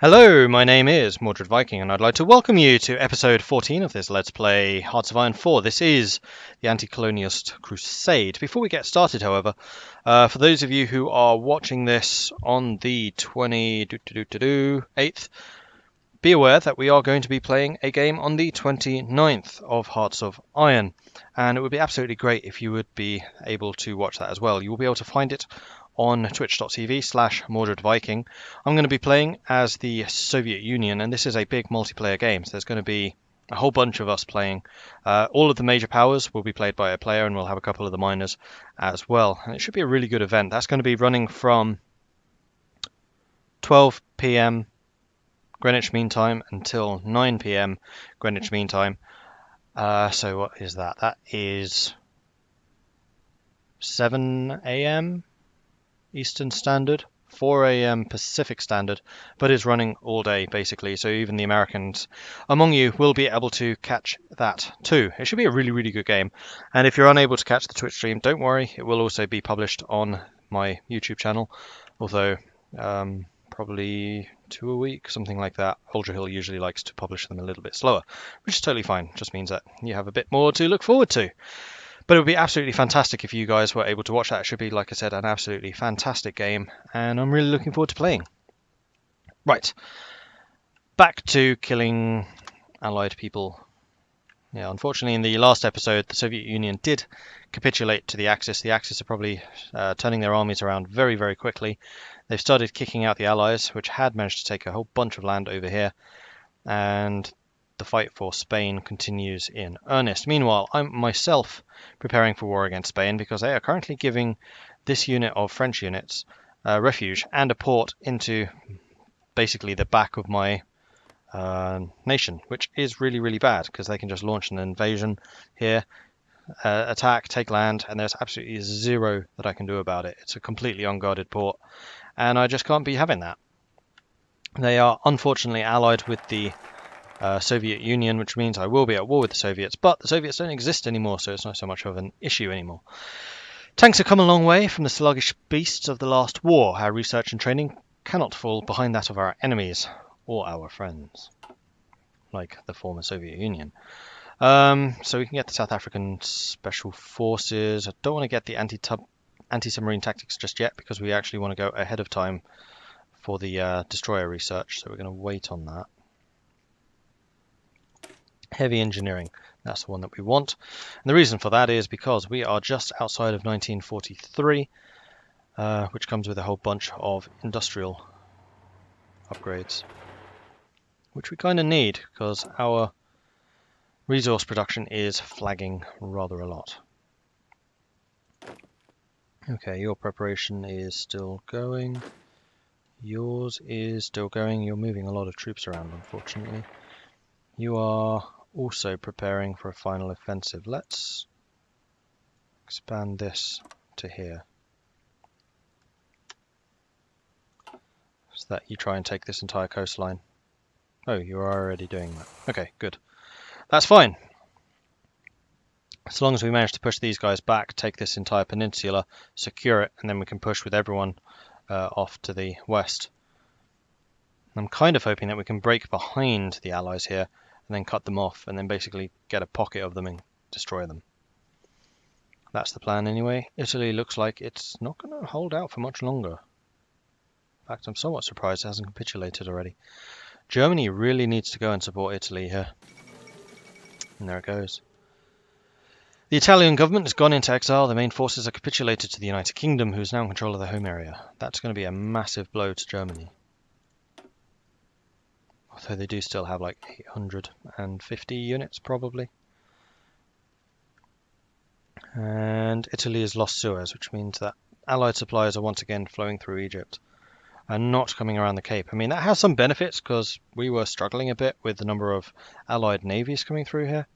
Hello, my name is Mordred Viking, and I'd like to welcome you to episode 14 of this Let's Play Hearts of Iron 4. This is the Anti-Colonialist Crusade. Before we get started, however, for those of you who are watching this on the 8th, be aware that we are going to be playing a game on the 29th of Hearts of Iron, and it would be absolutely great if you would be able to watch that as well. You will be able to find it on twitch.tv/MordredViking. I'm going to be playing as the Soviet Union, and this is a big multiplayer game, so there's going to be a whole bunch of us playing. All of the major powers will be played by a player, and we'll have a couple of the minors as well. And it should be a really good event. That's going to be running from 12 p.m. Greenwich Mean Time until 9 p.m. Greenwich Mean Time. So what is that? That is 7 a.m. Eastern Standard, 4 a.m. Pacific Standard, but is running all day basically, so even the Americans among you will be able to catch that too. It should be a really, really good game, and if you're unable to catch the Twitch stream, don't worry, it will also be published on my YouTube channel, although probably 2 a week, something like that. Ultra Hill usually likes to publish them a little bit slower, which is totally fine, just means that you have a bit more to look forward to. But it would be absolutely fantastic if you guys were able to watch that. It should be, like I said, an absolutely fantastic game, and I'm really looking forward to playing. Right, back to killing Allied people. Yeah, unfortunately, in the last episode, the Soviet Union did capitulate to the Axis. The Axis are probably turning their armies around very, very quickly. They've started kicking out the Allies, which had managed to take a whole bunch of land over here, and the fight for Spain continues in earnest. Meanwhile, I'm myself preparing for war against Spain because they are currently giving this unit of French units refuge and a port into basically the back of my nation, which is really, really bad because they can just launch an invasion here, attack, take land, and there's absolutely zero that I can do about it. It's a completely unguarded port, and I just can't be having that. They are unfortunately allied with the Soviet Union, which means I will be at war with the Soviets, but the Soviets don't exist anymore, so it's not so much of an issue anymore. Tanks have come a long way from the sluggish beasts of the last war. Our research and training cannot fall behind that of our enemies, or our friends, like the former Soviet Union. So we can get the South African Special Forces. I don't want to get the anti-submarine tactics just yet, because we actually want to go ahead of time for the destroyer research, so we're going to wait on that. Heavy engineering, that's the one that we want, and the reason for that is because we are just outside of 1943, which comes with a whole bunch of industrial upgrades, which we kind of need because our resource production is flagging rather a lot. Okay, your preparation is still going, yours is still going. You're moving a lot of troops around, unfortunately. You are also preparing for a final offensive. Let's expand this to here, so that you try and take this entire coastline. Oh, you're already doing that. Okay, good. That's fine. As long as we manage to push these guys back, take this entire peninsula, secure it, and then we can push with everyone off to the west. I'm kind of hoping that we can break behind the Allies here, and then cut them off, and then basically get a pocket of them and destroy them. That's the plan anyway. Italy looks like it's not going to hold out for much longer. In fact, I'm somewhat surprised it hasn't capitulated already. Germany really needs to go and support Italy here. And there it goes. The Italian government has gone into exile. The main forces are capitulated to the United Kingdom, who is now in control of the home area. That's going to be a massive blow to Germany. Although they do still have like 850 units probably. And Italy has lost Suez, which means that Allied supplies are once again flowing through Egypt and not coming around the Cape. I mean, that has some benefits because we were struggling a bit with the number of Allied navies coming through here.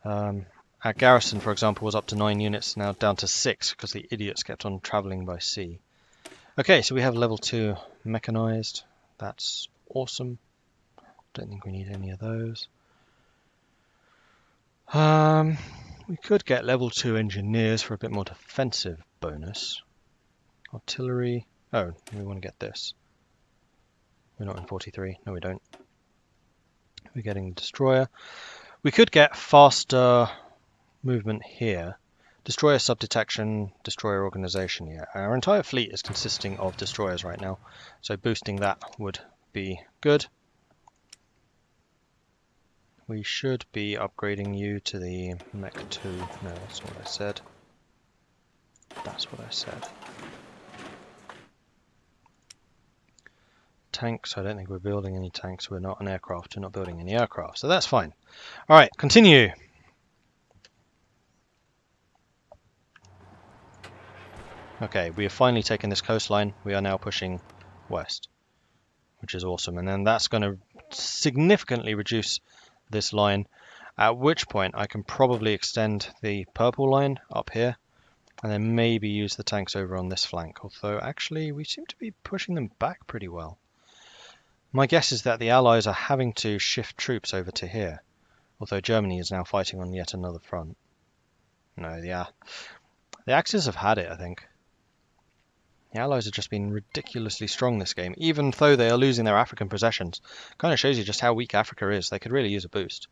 Our garrison, for example, was up to 9 units, now down to 6 because the idiots kept on traveling by sea. Okay, so we have level 2 mechanized. That's awesome. Don't think we need any of those. We could get level 2 engineers for a bit more defensive bonus. Artillery. Oh, we want to get this. We're not in 43. No, we don't. We're getting destroyer. We could get faster movement here. Destroyer sub-detection, destroyer organization. Yeah, our entire fleet is consisting of destroyers right now, so boosting that would be good. We should be upgrading you to the Mech 2. No, that's what I said. That's what I said. Tanks, I don't think we're building any tanks. We're not an aircraft. We're not building any aircraft, so that's fine. Alright, continue. Okay, we have finally taken this coastline. We are now pushing west, which is awesome. And then that's going to significantly reduce this line, at which point I can probably extend the purple line up here and then maybe use the tanks over on this flank. Although actually we seem to be pushing them back pretty well. My guess is that the Allies are having to shift troops over to here, although Germany is now fighting on yet another front. No, the Axis have had it, I think. The Allies have just been ridiculously strong this game, even though they are losing their African possessions. Kind of shows you just how weak Africa is. They could really use a boost.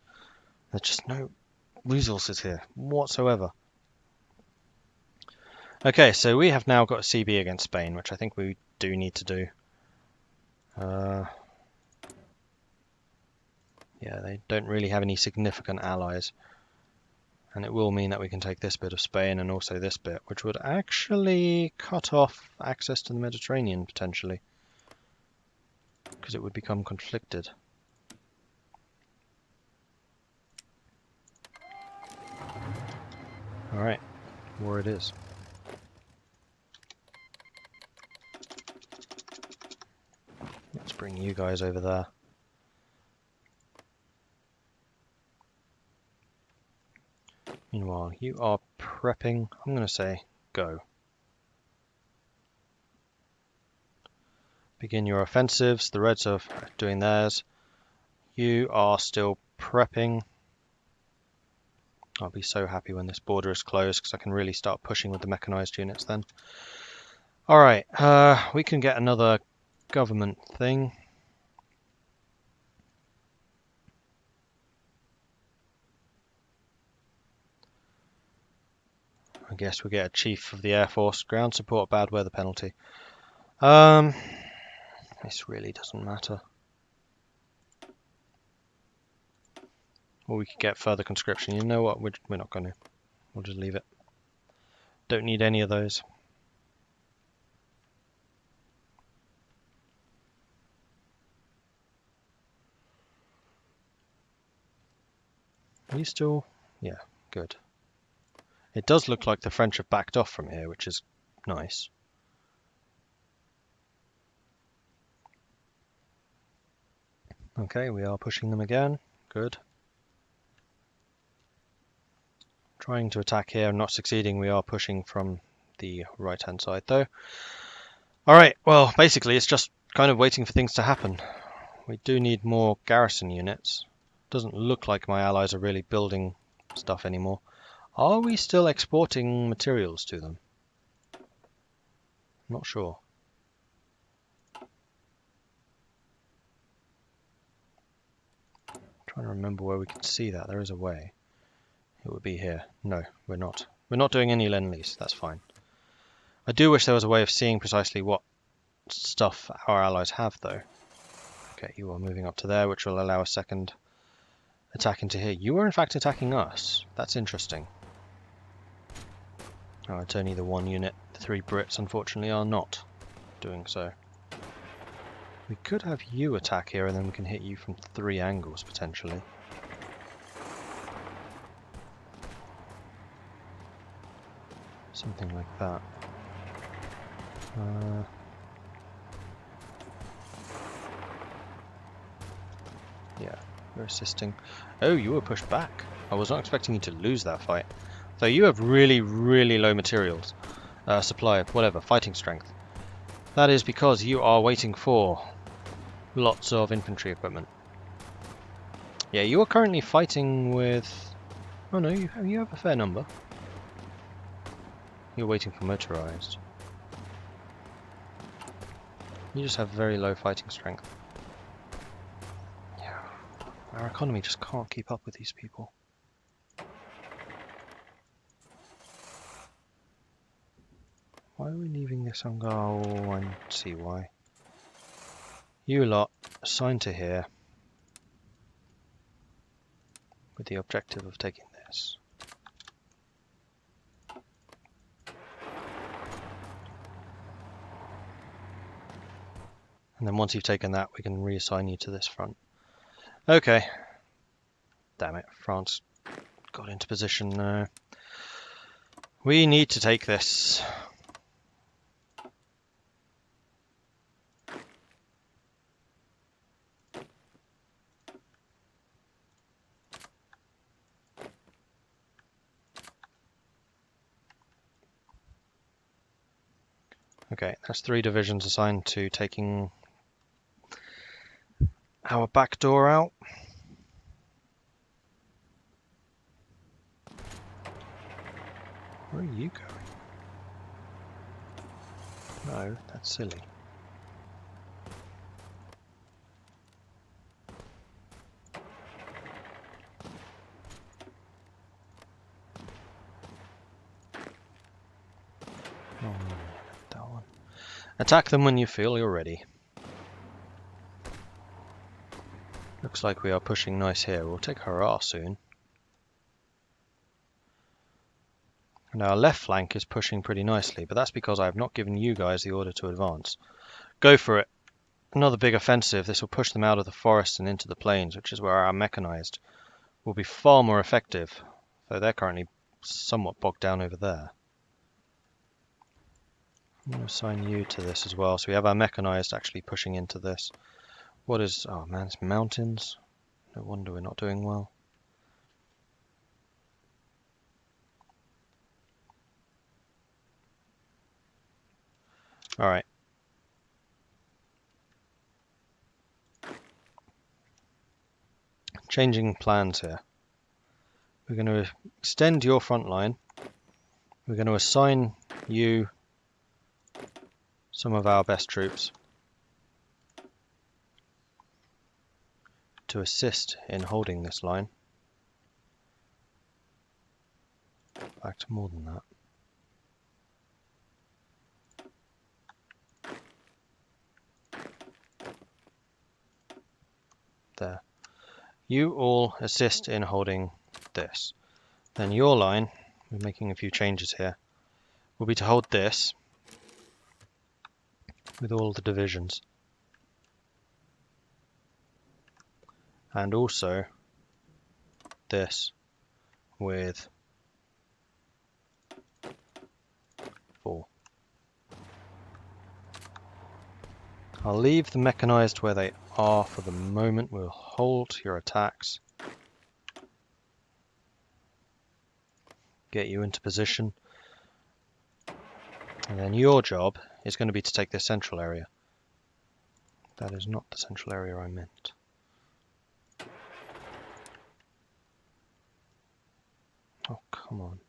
There's just no resources here whatsoever. Okay, so we have now got a CB against Spain, which I think we do need to do. Yeah, they don't really have any significant allies. And it will mean that we can take this bit of Spain and also this bit, which would actually cut off access to the Mediterranean, potentially. Because it would become conflicted. Alright, war it is. Let's bring you guys over there. Meanwhile, you are prepping. I'm going to say go. Begin your offensives. The Reds are doing theirs. You are still prepping. I'll be so happy when this border is closed because I can really start pushing with the mechanized units then. Alright, we can get another government thing. I guess we get a Chief of the Air Force, ground support, bad weather penalty. This really doesn't matter. Or we could get further conscription. You know what? We're not going to. We'll just leave it. Don't need any of those. Are you still? Yeah, good. It does look like the French have backed off from here, which is nice. Okay, we are pushing them again. Good. Trying to attack here, not succeeding. We are pushing from the right-hand side, though. Alright, well, basically it's just kind of waiting for things to happen. We do need more garrison units. Doesn't look like my allies are really building stuff anymore. Are we still exporting materials to them? Not sure. I'm trying to remember where we can see that. There is a way. It would be here. No, we're not. We're not doing any Lend-Lease. That's fine. I do wish there was a way of seeing precisely what stuff our allies have, though. Okay, you are moving up to there, which will allow a second attack into here. You are in fact attacking us. That's interesting. Oh, it's only the one unit. The 3 Brits, unfortunately, are not doing so. We could have you attack here, and then we can hit you from 3 angles, potentially. Something like that. Yeah, we're assisting. Oh, you were pushed back. I was not expecting you to lose that fight. So you have really, really low materials. Supply, whatever, fighting strength. That is because you are waiting for lots of infantry equipment. Yeah, you are currently fighting with... Oh no, you have a fair number. You're waiting for motorized. You just have very low fighting strength. Our economy just can't keep up with these people. Why are we leaving this on go? Oh, I see why. You lot assign to here with the objective of taking this. And then once you've taken that, we can reassign you to this front. Okay. Damn it, France got into position now. We need to take this. Okay, that's 3 divisions assigned to taking our back door out. Where are you going? No, that's silly. Oh, no, that one. Attack them when you feel you're ready. Looks like we are pushing nice here. We'll take hurrah soon. And our left flank is pushing pretty nicely, but that's because I have not given you guys the order to advance. Go for it. Another big offensive. This will push them out of the forest and into the plains, which is where our mechanized will be far more effective, though they're currently somewhat bogged down over there. I'm going to assign you to this as well, so we have our mechanized actually pushing into this. What is... oh man, it's mountains. No wonder we're not doing well. Alright. Changing plans here. We're going to extend your front line. We're going to assign you some of our best troops to assist in holding this line. In fact, more than that. There. You all assist in holding this. Then your line, we're making a few changes here, will be to hold this with all the divisions. And also this with 4. I'll leave the mechanized where they are for the moment. We'll hold your attacks. Get you into position. And then your job is going to be to take this central area. That is not the central area I meant. Oh, come on.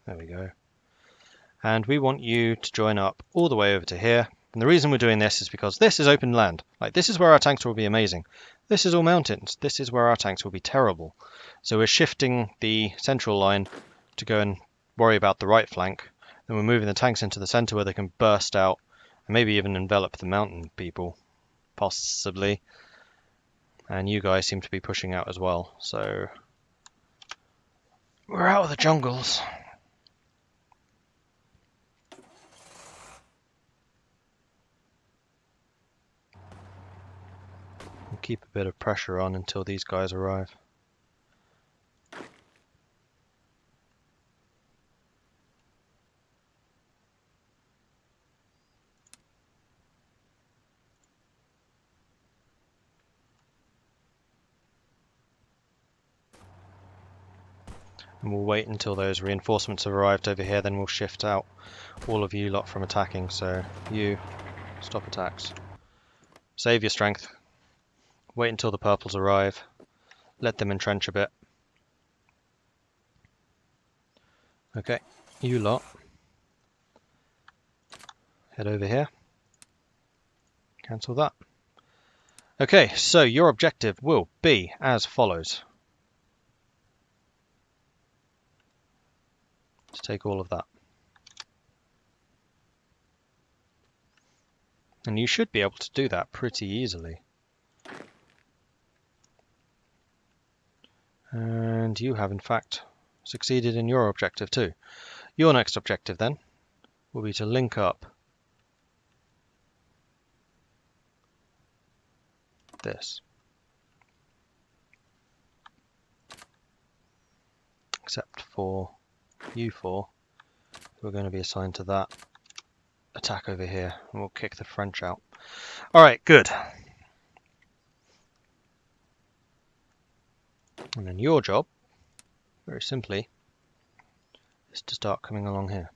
There we go. And we want you to join up all the way over to here. And the reason we're doing this is because this is open land. Like, this is where our tanks will be amazing. This is all mountains. This is where our tanks will be terrible. So we're shifting the central line to go and worry about the right flank. Then we're moving the tanks into the center where they can burst out and maybe even envelop the mountain people, possibly. And you guys seem to be pushing out as well. So we're out of the jungles. We'll keep a bit of pressure on until these guys arrive. And we'll wait until those reinforcements have arrived over here, then we'll shift out all of you lot from attacking. So you, stop attacks. Save your strength. Wait until the purples arrive. Let them entrench a bit. Okay, you lot. Head over here. Cancel that. Okay, so your objective will be as follows. To take all of that. And you should be able to do that pretty easily. And you have in fact succeeded in your objective too. Your next objective then will be to link up this. Except for you four, who are going to be assigned to that attack over here, and we'll kick the French out. Alright, good. And then your job, very simply, is to start coming along here.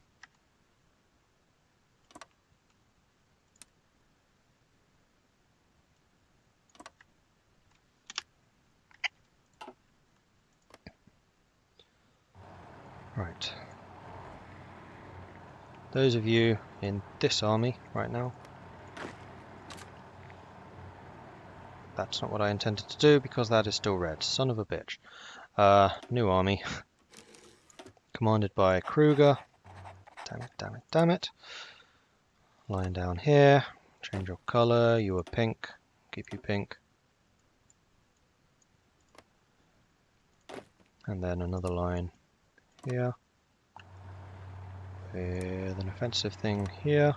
Right. Those of you in this army right now, that's not what I intended to do because that is still red. Son of a bitch. New army. Commanded by Kruger. Damn it, damn it, damn it. Line down here. Change your colour. You are pink. Keep you pink. And then another line here. With an offensive thing here.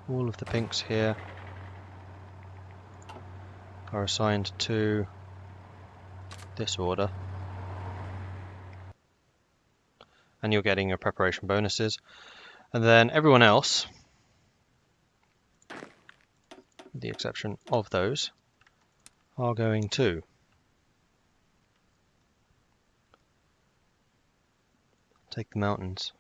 All of the pinks here are assigned to this order. And you're getting your preparation bonuses. And then everyone else, with the exception of those, are going to take the mountains.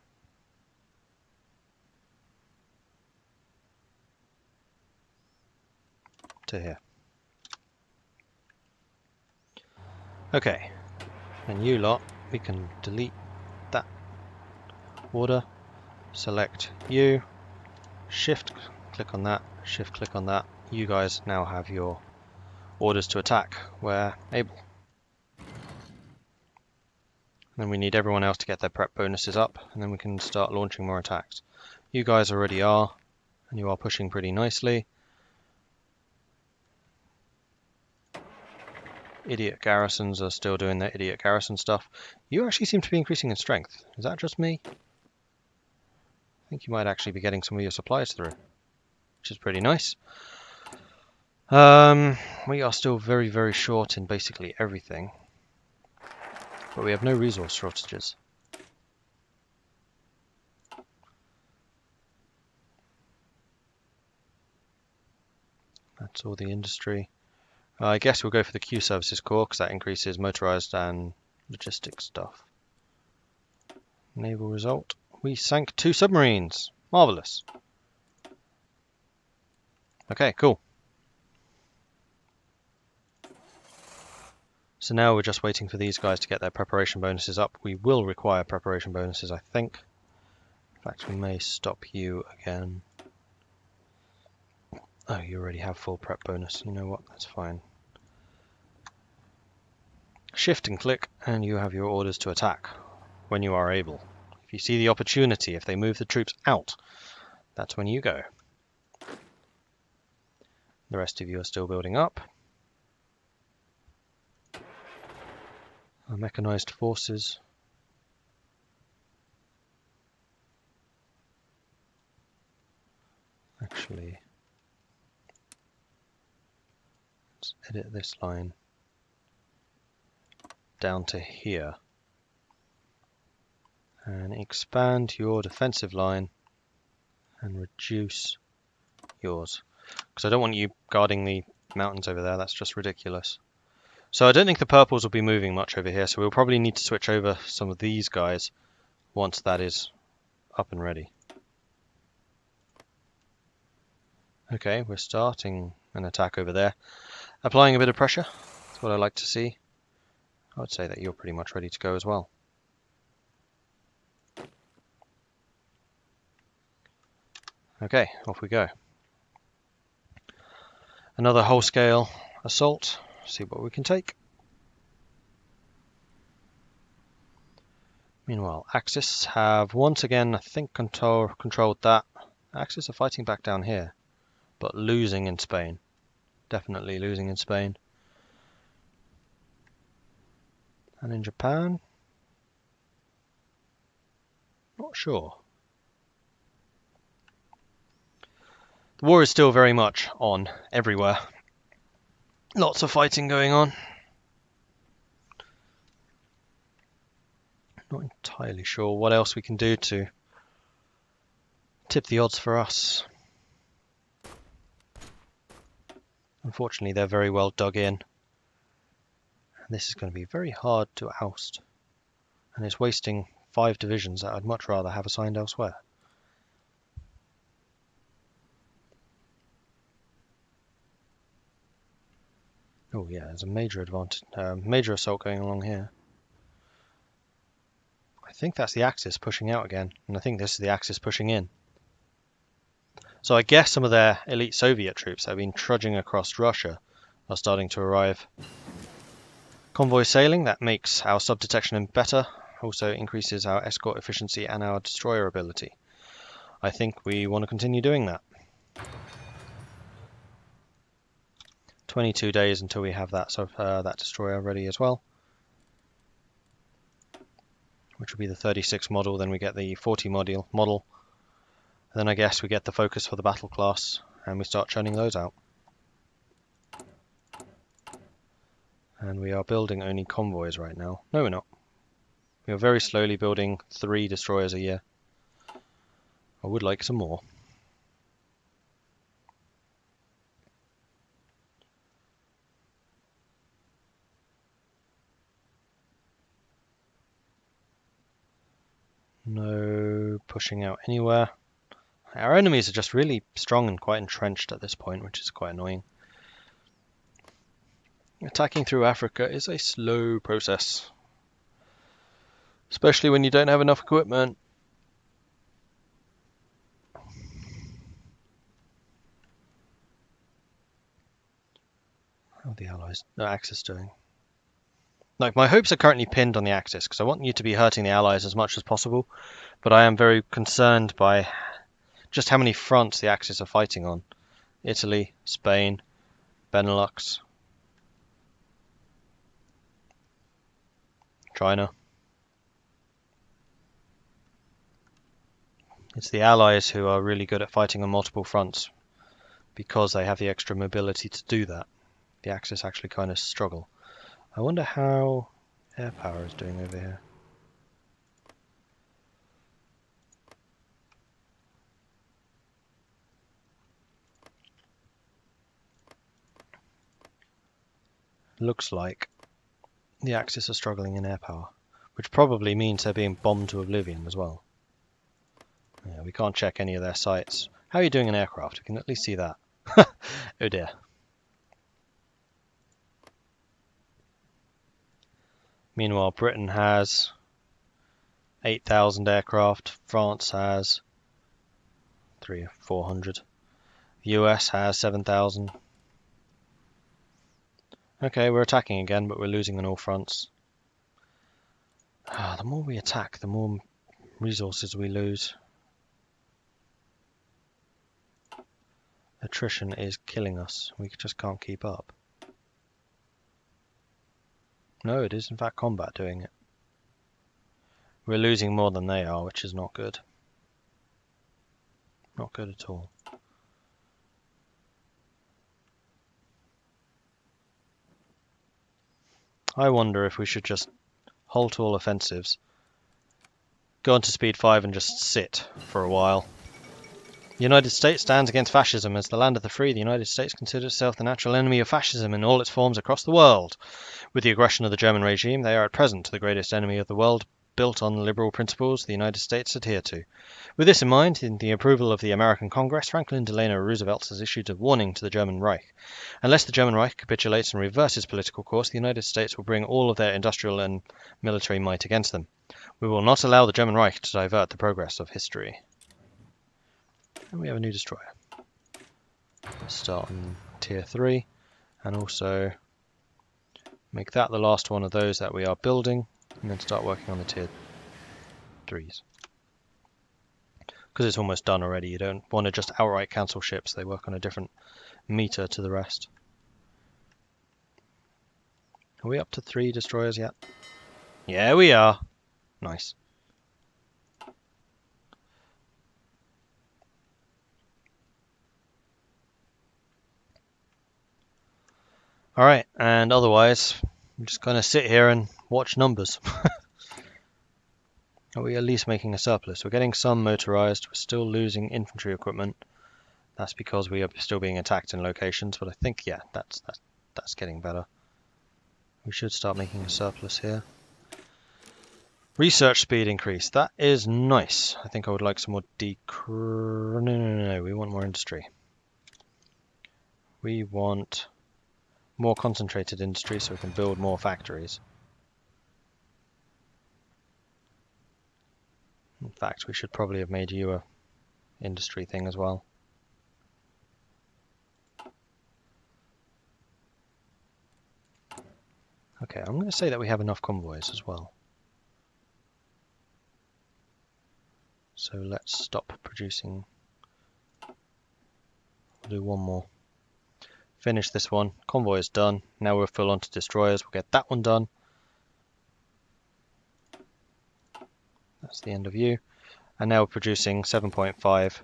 To here. Okay, and you lot, we can delete that order, select you, shift click on that, shift click on that. You guys now have your orders to attack where able. Then we need everyone else to get their prep bonuses up, and then we can start launching more attacks. You guys already are, and you are pushing pretty nicely. Idiot garrisons are still doing their idiot garrison stuff. You actually seem to be increasing in strength. Is that just me? I think you might actually be getting some of your supplies through, which is pretty nice. We are still very, very short in basically everything, but we have no resource shortages. That's all the industry. I guess we'll go for the Q Services Corps because that increases motorized and logistics stuff. Naval result. We sank 2 submarines. Marvelous. Okay, cool. So now we're just waiting for these guys to get their preparation bonuses up. We will require preparation bonuses, I think. In fact, we may stop you again. Oh, you already have full prep bonus. You know what? That's fine. Shift and click, and you have your orders to attack when you are able. If you see the opportunity, if they move the troops out, that's when you go. The rest of you are still building up. Our mechanized forces. Actually, let's edit this line down to here and expand your defensive line and reduce yours, because I don't want you guarding the mountains over there. That's just ridiculous. So I don't think the purples will be moving much over here, so we'll probably need to switch over some of these guys once that is up and ready. Okay, we're starting an attack over there. Applying a bit of pressure, that's what I like to see. I would say that you're pretty much ready to go as well. Okay, off we go. Another whole-scale assault. See what we can take. Meanwhile, Axis have once again, I think, controlled that. Axis are fighting back down here, but losing in Spain. Definitely losing in Spain. And in Japan? Not sure. The war is still very much on everywhere. Lots of fighting going on. Not entirely sure what else we can do to tip the odds for us. Unfortunately, they're very well dug in. This is going to be very hard to oust. And it's wasting 5 divisions that I'd much rather have assigned elsewhere. Oh yeah, there's a major major assault going along here. I think that's the Axis pushing out again, and I think this is the Axis pushing in. So I guess some of their elite Soviet troops that have been trudging across Russia are starting to arrive. Convoy sailing, that makes our sub-detection better, also increases our escort efficiency and our destroyer ability. I think we want to continue doing that. 22 days until we have that destroyer ready as well, which will be the 36 model. Then we get the 40 model. Then I guess we get the focus for the battle class, and we start churning those out. And we are building only convoys right now. No, we're not. We are very slowly building 3 destroyers a year. I would like some more. No pushing out anywhere. Our enemies are just really strong and quite entrenched at this point, which is quite annoying. Attacking through Africa is a slow process, especially when you don't have enough equipment. How are the Allies, no, Axis doing? Like, my hopes are currently pinned on the Axis, because I want you to be hurting the Allies as much as possible, but I am very concerned by just how many fronts the Axis are fighting on. Italy, Spain, Benelux, China. It's the Allies who are really good at fighting on multiple fronts, because they have the extra mobility to do that. The Axis actually kind of struggle. I wonder how air power is doing over here. Looks like the Axis are struggling in air power, which probably means they're being bombed to oblivion as well. Yeah, we can't check any of their sites. How are you doing in aircraft? We can at least see that. Oh dear. Meanwhile, Britain has 8,000 aircraft. France has 300 or 400. The US has 7,000. Okay, we're attacking again, but we're losing on all fronts. The more we attack, the more resources we lose. Attrition is killing us. We just can't keep up. No, it is in fact combat doing it. We're losing more than they are, which is not good. Not good at all. I wonder if we should just halt all offensives, go on to speed 5 and just sit for a while. The United States stands against fascism. As the land of the free, the United States considers itself the natural enemy of fascism in all its forms across the world. With the aggression of the German regime, they are at present the greatest enemy of the world, built on the liberal principles the United States adhere to. With this in mind, in the approval of the American Congress, Franklin Delano Roosevelt has issued a warning to the German Reich. Unless the German Reich capitulates and reverses political course, the United States will bring all of their industrial and military might against them. We will not allow the German Reich to divert the progress of history. And we have a new destroyer. Let's start on tier 3, and also make that the last one of those that we are building, and then start working on the tier 3s. Because it's almost done already, you don't want to just outright cancel ships, they work on a different meter to the rest. Are we up to 3 destroyers yet? Yeah, we are. Nice. Alright, and otherwise, I'm just going to sit here and watch numbers. Are we at least making a surplus? We're getting some motorized, we're still losing infantry equipment. That's because we are still being attacked in locations, but I think, yeah, that's getting better. We should start making a surplus here. Research speed increase, that is nice. I think I would like some more no, we want more industry. We want more concentrated industry so we can build more factories. In fact, we should probably have made you a industry thing as well. Okay, I'm going to say that we have enough convoys as well. So let's stop producing. We'll do one more. Finish this one. Convoy is done. Now we're full on to destroyers. We'll get that one done. That's the end of you. And now we're producing 7.5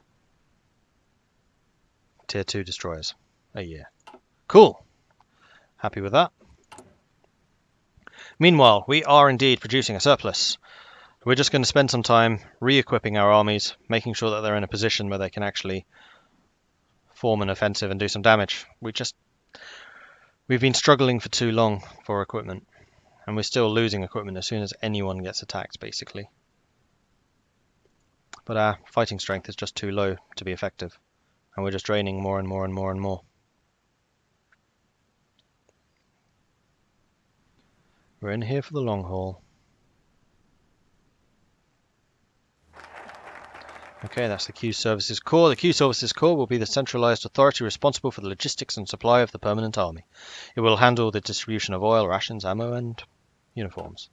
tier 2 destroyers a year. Cool. Happy with that. Meanwhile, we are indeed producing a surplus. We're just going to spend some time re-equipping our armies, making sure that they're in a position where they can actually form an offensive and do some damage. We've been struggling for too long for equipment, and we're still losing equipment as soon as anyone gets attacked, basically. But our fighting strength is just too low to be effective, and we're just draining more and more and more and more. We're in here for the long haul. Okay, that's the Q Services Corps. The Q Services Corps will be the centralized authority responsible for the logistics and supply of the permanent army. It will handle the distribution of oil, rations, ammo, and uniforms.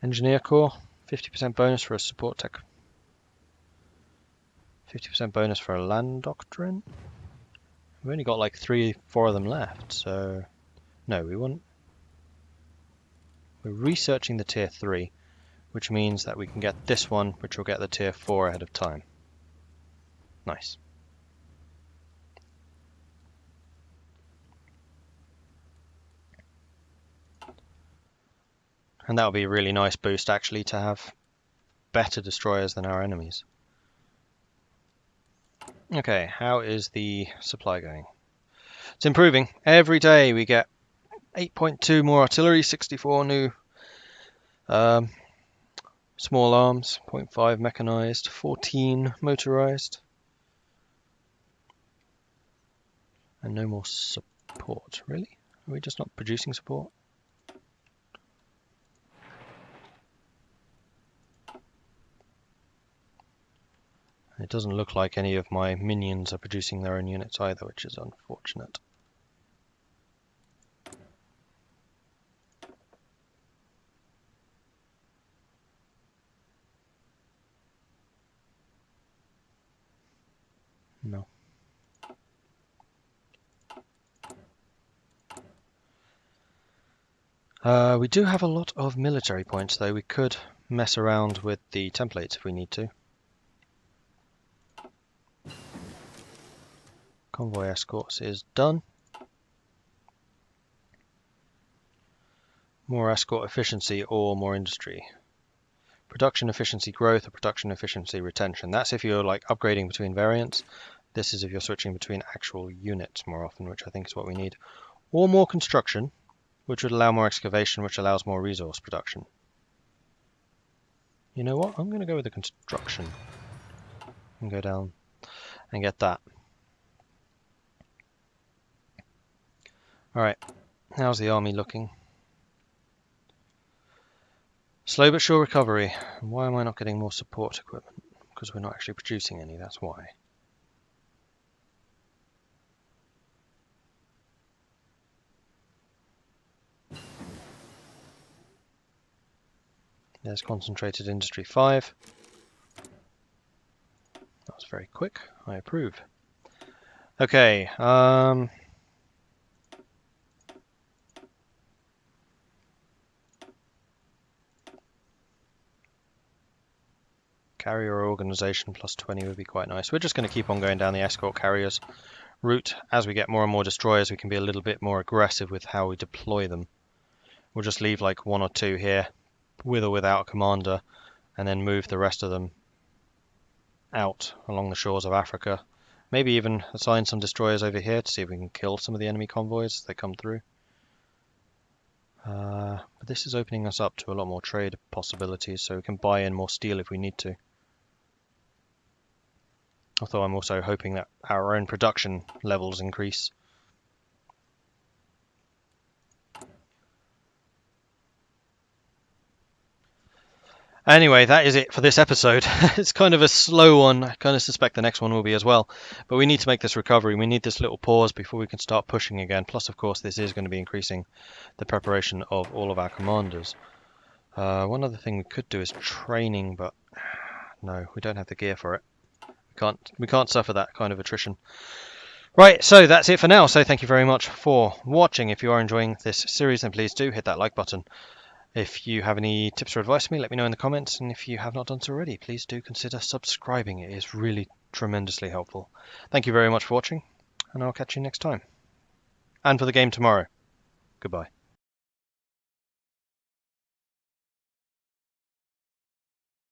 Engineer Corps, 50% bonus for a support tech. 50% bonus for a land doctrine. We've only got like 3-4 of them left, so no, we're researching the tier 3, which means that we can get this one, which will get the tier 4 ahead of time. Nice. And that would be a really nice boost actually to have better destroyers than our enemies. Okay, how is the supply going? It's improving. Every day we get 8.2 more artillery, 64 new small arms, 0.5 mechanized, 14 motorized. And no more support, really? Are we just not producing support? It doesn't look like any of my minions are producing their own units either, which is unfortunate. No. We do have a lot of military points though. We could mess around with the templates if we need to. Convoy escorts is done. More escort efficiency or more industry. Production efficiency growth or production efficiency retention. That's if you're like upgrading between variants. This is if you're switching between actual units more often, which I think is what we need. Or more construction, which would allow more excavation, which allows more resource production. You know what? I'm going to go with the construction and go down and get that. Alright, how's the army looking? Slow but sure recovery. Why am I not getting more support equipment? Because we're not actually producing any, that's why. There's concentrated industry 5. That was very quick. I approve. Okay. Carrier organization plus 20 would be quite nice. We're just going to keep on going down the escort carriers route. As we get more and more destroyers, we can be a little bit more aggressive with how we deploy them. We'll just leave like 1 or 2 here, with or without a commander, and then move the rest of them out along the shores of Africa. Maybe even assign some destroyers over here to see if we can kill some of the enemy convoys as they come through. But this is opening us up to a lot more trade possibilities, so we can buy in more steel if we need to. Although I'm also hoping that our own production levels increase. Anyway, that is it for this episode. It's kind of a slow one. I kind of suspect the next one will be as well. But we need to make this recovery. We need this little pause before we can start pushing again. Plus, of course, this is going to be increasing the preparation of all of our commanders. One other thing we could do is training, but no, we don't have the gear for it. We can't suffer that kind of attrition. Right, so that's it for now. So thank you very much for watching. If you are enjoying this series, then please do hit that like button. If you have any tips or advice for me, let me know in the comments. And if you have not done so already, please do consider subscribing. It is really tremendously helpful. Thank you very much for watching, and I'll catch you next time. And for the game tomorrow. Goodbye.